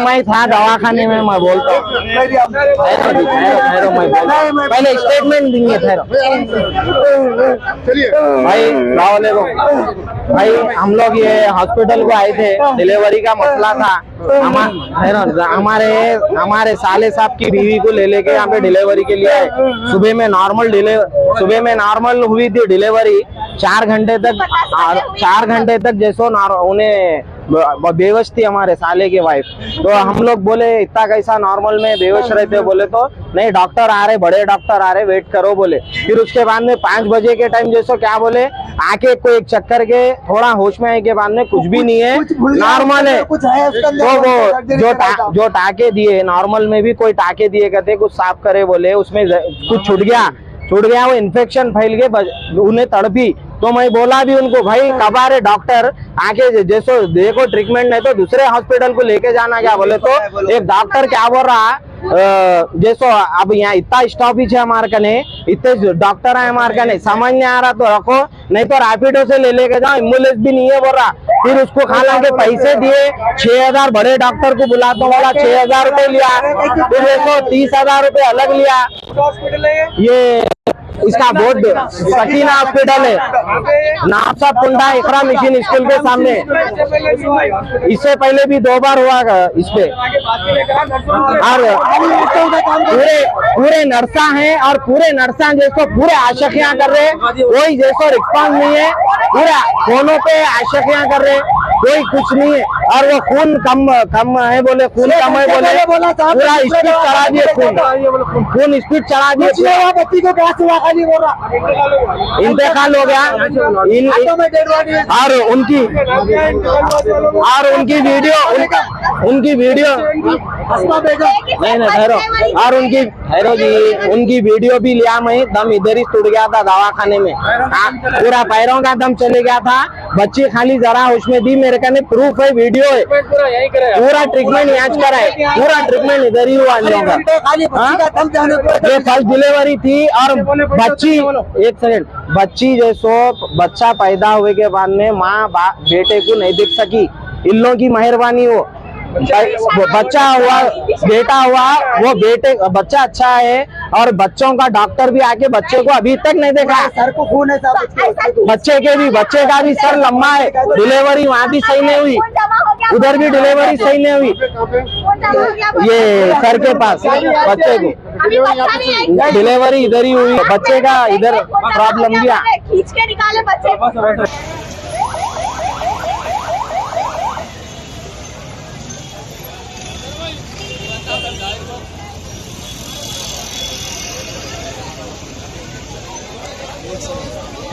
मैं था दवाखाने में, मैं बोलता हूँ। ठहरो मैं बोलता हूँ, पहले स्टेटमेंट देंगे। ठहरो भाई, भाई हम लोग ये हॉस्पिटल को आए थे, डिलीवरी का मसला था। हमारे साले साहब की बीवी को ले लेके यहाँ पे डिलीवरी के लिए आए। सुबह में नॉर्मल हुई थी डिलीवरी। 4 घंटे तक जैसो उन्हें बेहोश थी हमारे साले की वाइफ। तो हम लोग बोले इतना कैसा नॉर्मल में बेहोश रहते, बोले तो नहीं डॉक्टर आ रहे, बड़े डॉक्टर आ रहे, वेट करो बोले। फिर उसके बाद में 5 बजे के टाइम जैसो क्या बोले, आके कोई एक चक्कर के थोड़ा होश में आए के बाद में कुछ भी नहीं है, नॉर्मल है। तो वो जो टाके दिए, नॉर्मल में भी कोई टाके दिए कहते कुछ साफ करे बोले, उसमें कुछ छूट गया, वो इन्फेक्शन फैल के उन्हें तड़पी। तो मैं बोला भी उनको, भाई कब आ रहे डॉक्टर, आके जैसो देखो ट्रीटमेंट नहीं तो दूसरे हॉस्पिटल को लेके जाना। क्या बोले तो एक डॉक्टर क्या बोल रहा, जैसो अब यहाँ इतना स्टॉपेज है हमारे कने, इतने डॉक्टर है हमारे कने, समझ नहीं आ रहा तो रखो, नहीं तो रैपिडो से ले लेके जाओ, एम्बुलेंस भी नहीं है बोल रहा। फिर उसको हालांकि पैसे दिए 6000, बड़े डॉक्टर को बुलाता हूँ बोला 6000 रुपए लिया। फिर देखो 30,000 रुपए अलग लिया। ये इसका बोर्ड सकीना हॉस्पिटल है, नाफसा पुंडा इकरा मिशन स्कूल के सामने। इससे पहले भी 2 बार हुआ इस पे। और पूरे नर्सा हैं, और पूरे नर्सा जैसो पूरे आशिकियां कर रहे, कोई जैसो रिस्पॉन्स नहीं है, पूरा फोनों पे आशिकियां कर रहे, कोई कुछ नहीं है। और वो खून कम है बोले, खून कम है बोले, पूरा स्पीड चढ़ा दिए, खून स्पीड चढ़ा दिए। बच्ची को क्या हुआ, खाली बोल रहा इंतकाल हो गया। और उनकी वीडियो नहीं ठहरो, और उनकी वीडियो भी लिया मैं। दम इधर ही टूट गया था दवाखाने में, पूरा पैरों का दम चले गया था। बच्ची खाली जरा उसमें दी, मेरे का प्रूफ है, वीडियो है, पूरा ट्रीटमेंट यहाँ करा है, पूरा ट्रीटमेंट इधर ही हुआ। ये फर्स्ट डिलीवरी थी। और बच्ची, एक सेकंड, बच्ची जैसो बच्चा पैदा हुए के बाद में माँ बेटे को नहीं देख सकी, इन लोगों की मेहरबानी। वो बच्चा हुआ, बेटा हुआ, वो बच्चा अच्छा है। और बच्चों का डॉक्टर भी आके बच्चे को अभी तक नहीं देखा। सर को खून है, बच्चे का भी सर लंबा है। डिलीवरी वहाँ भी सही नहीं हुई, उधर भी डिलीवरी सही नहीं हुई। ये सर के पास बच्चे को डिलीवरी इधर ही हुई, बच्चे का इधर प्रॉब्लम गया। खींच के निकाले बच्चे। Yes, sir.